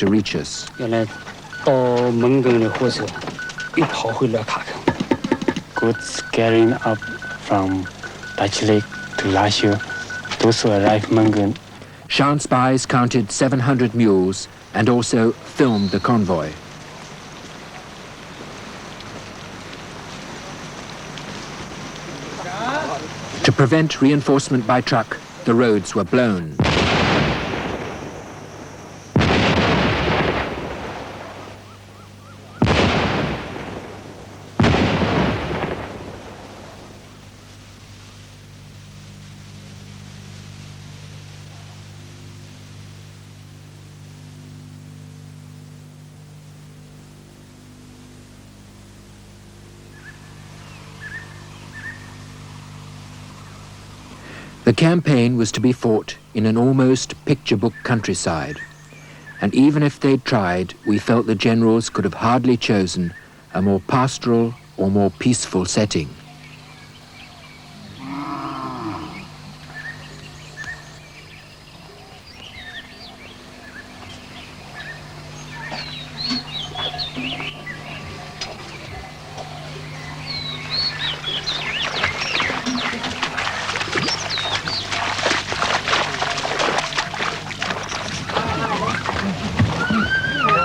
to reach us. Goods carrying up from Dutch Lake to Lashio, those who arrived Mungun. Shan spies counted 700 mules and also filmed the convoy. To prevent reinforcement by truck, the roads were blown. The campaign was to be fought in an almost picture-book countryside, and even if they'd tried, we felt the generals could have hardly chosen a more pastoral or more peaceful setting.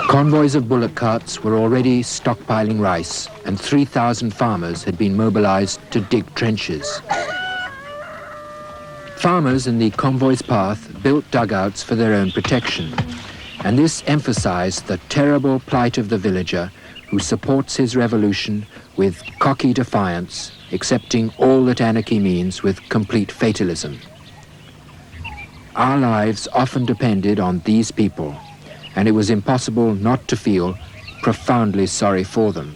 Convoys of bullock carts were already stockpiling rice, and 3,000 farmers had been mobilized to dig trenches. Farmers in the convoy's path built dugouts for their own protection, and this emphasized the terrible plight of the villager who supports his revolution with cocky defiance, accepting all that anarchy means with complete fatalism. Our lives often depended on these people, and it was impossible not to feel profoundly sorry for them.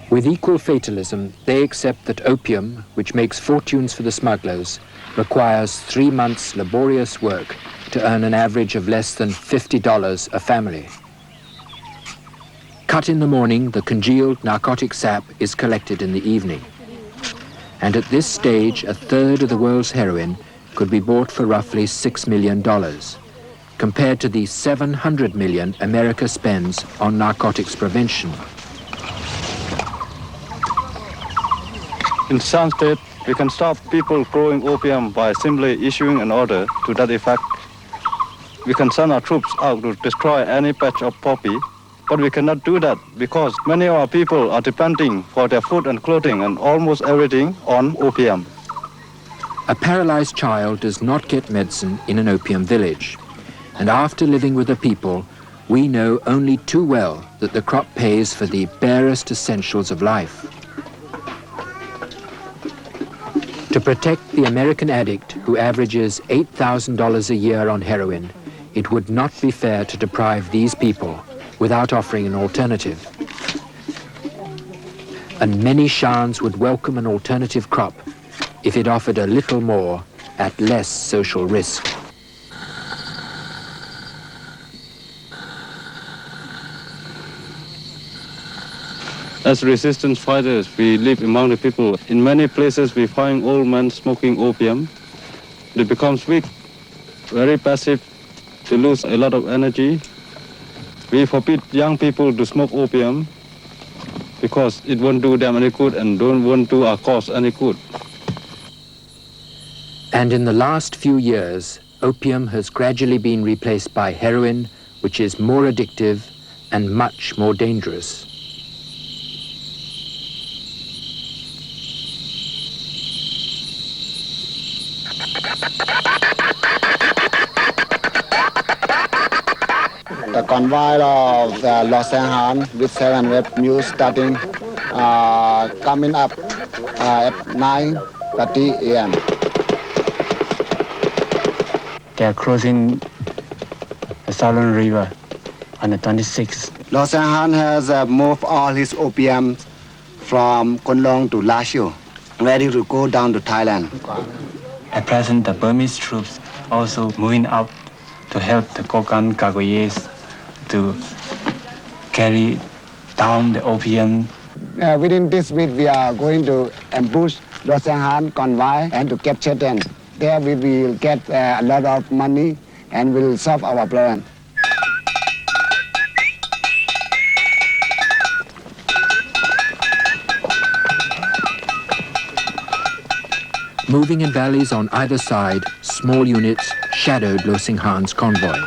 With equal fatalism, they accept that opium, which makes fortunes for the smugglers, requires 3 months' laborious work to earn an average of less than $50 a family. Cut in the morning, the congealed narcotic sap is collected in the evening. And at this stage, a third of the world's heroin could be bought for roughly $6 million, compared to the $700 million America spends on narcotics prevention. In some states, we can stop people growing opium by simply issuing an order to that effect. We can send our troops out to destroy any patch of poppy, but we cannot do that because many of our people are depending for their food and clothing and almost everything on opium. A paralyzed child does not get medicine in an opium village, and after living with the people, we know only too well that the crop pays for the barest essentials of life. To protect the American addict who averages $8,000 a year on heroin, it would not be fair to deprive these people without offering an alternative. And many Shans would welcome an alternative crop if it offered a little more at less social risk. As resistance fighters, we live among the people. In many places, we find old men smoking opium. They become weak, very passive, they lose a lot of energy. We forbid young people to smoke opium because it won't do them any good and won't do our cause any good. And in the last few years, opium has gradually been replaced by heroin, which is more addictive and much more dangerous. The convoy of Los Angeles with 700 mules starting coming up at 9:30 a.m. They are crossing the Southern River on the 26th. Los Angeles has moved all his opium from Konlong to Lashio, ready to go down to Thailand. At present, the Burmese troops also moving up to help the Kokan Kagoyes to carry down the opium. Within this week, we are going to ambush Los Angeles convoy and to capture them. There we will get a lot of money and will solve our problem. Moving in valleys on either side, small units shadowed Lo Singhan's convoy.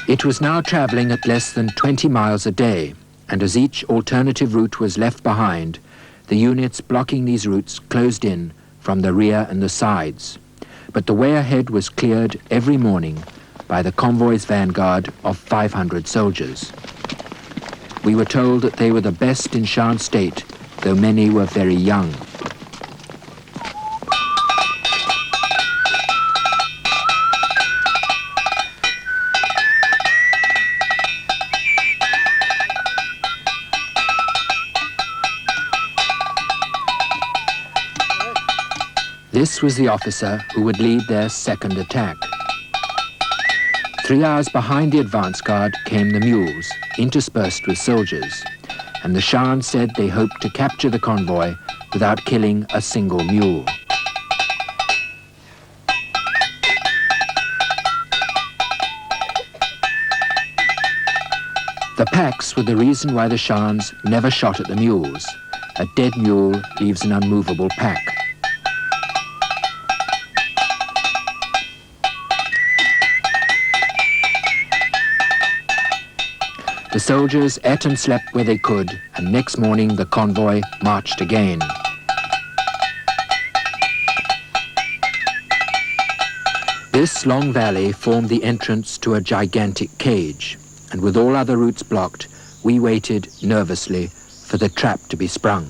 It was now travelling at less than 20 miles a day, and as each alternative route was left behind, the units blocking these routes closed in from the rear and the sides. But the way ahead was cleared every morning by the convoy's vanguard of 500 soldiers. We were told that they were the best in Shan State, though many were very young. This was the officer who would lead their second attack. 3 hours behind the advance guard came the mules, interspersed with soldiers, and the Shan said they hoped to capture the convoy without killing a single mule. The packs were the reason why the Shans never shot at the mules. A dead mule leaves an unmovable pack. The soldiers ate and slept where they could, and next morning the convoy marched again. This long valley formed the entrance to a gigantic cage, and with all other routes blocked, we waited nervously for the trap to be sprung.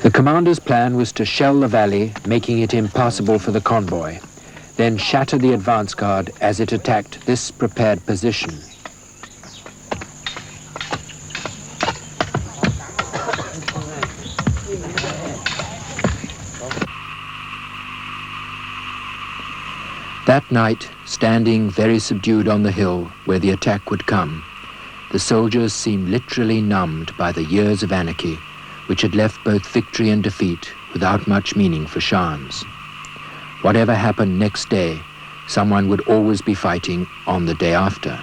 The commander's plan was to shell the valley, making it impassable for the convoy, then shatter the advance guard as it attacked this prepared position. That night, standing very subdued on the hill where the attack would come, the soldiers seemed literally numbed by the years of anarchy, which had left both victory and defeat without much meaning for Shans. Whatever happened next day, someone would always be fighting on the day after.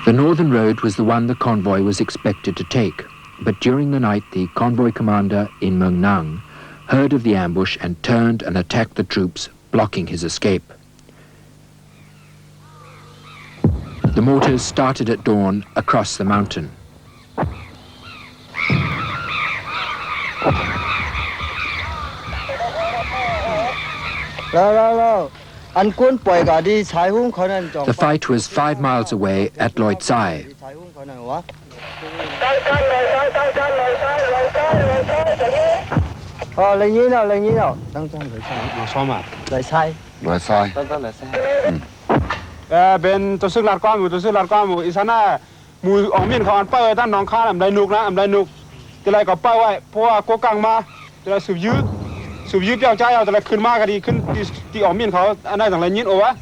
The northern road was the one the convoy was expected to take, but during the night the convoy commander in Mung Nang heard of the ambush and turned and attacked the troops, blocking his escape. The mortars started at dawn across the mountain. The fight was 5 miles away at Loi Tsai. Ben to sức lạt qua mù isana mùi ở miềnเขาอันเป้าตั้งน้องข้าlàm đại nụcนะlàm đại nụcแต่ไรก็เป้าไว้เพราะว่าโกกังมาแต่ไรสูบยืดเจ้าใจเอาแต่ไรขึ้นมาก็ดีขึ้นที่ออกมินเขาอันได้ต่างไรยินโอ้วะ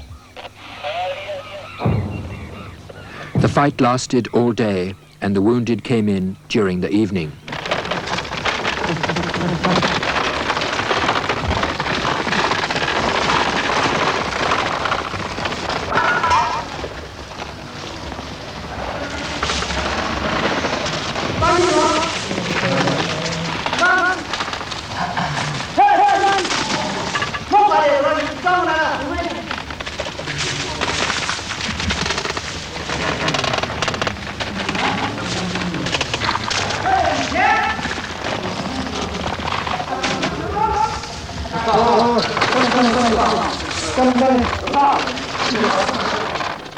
The fight lasted all day, and the wounded came in during the evening.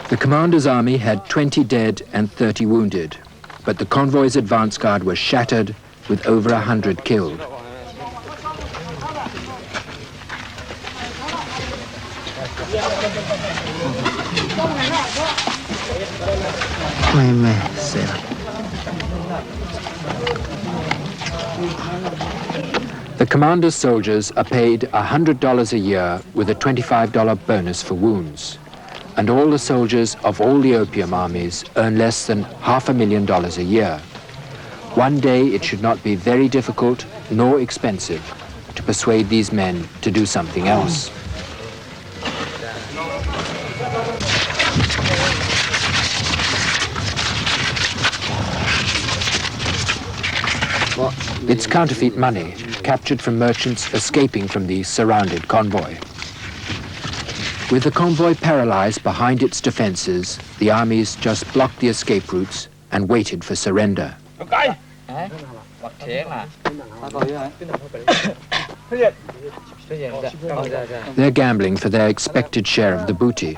The commander's army had 20 dead and 30 wounded, but the convoy's advance guard was shattered with over 100 killed. The commander's soldiers are paid $100 a year with a $25 bonus for wounds. And all the soldiers of all the opium armies earn less than $500,000 a year. One day it should not be very difficult nor expensive to persuade these men to do something else. It's counterfeit money, captured from merchants escaping from the surrounded convoy. With the convoy paralyzed behind its defenses, the armies just blocked the escape routes and waited for surrender. They're gambling for their expected share of the booty.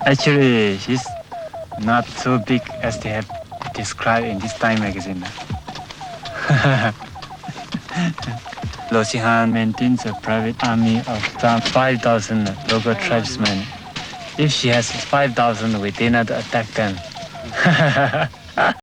Actually, he's not so big as they have described in this Time magazine. Lo Xinhan maintains a private army of around 5,000 local tribesmen. If she has 5,000, we dare not attack them.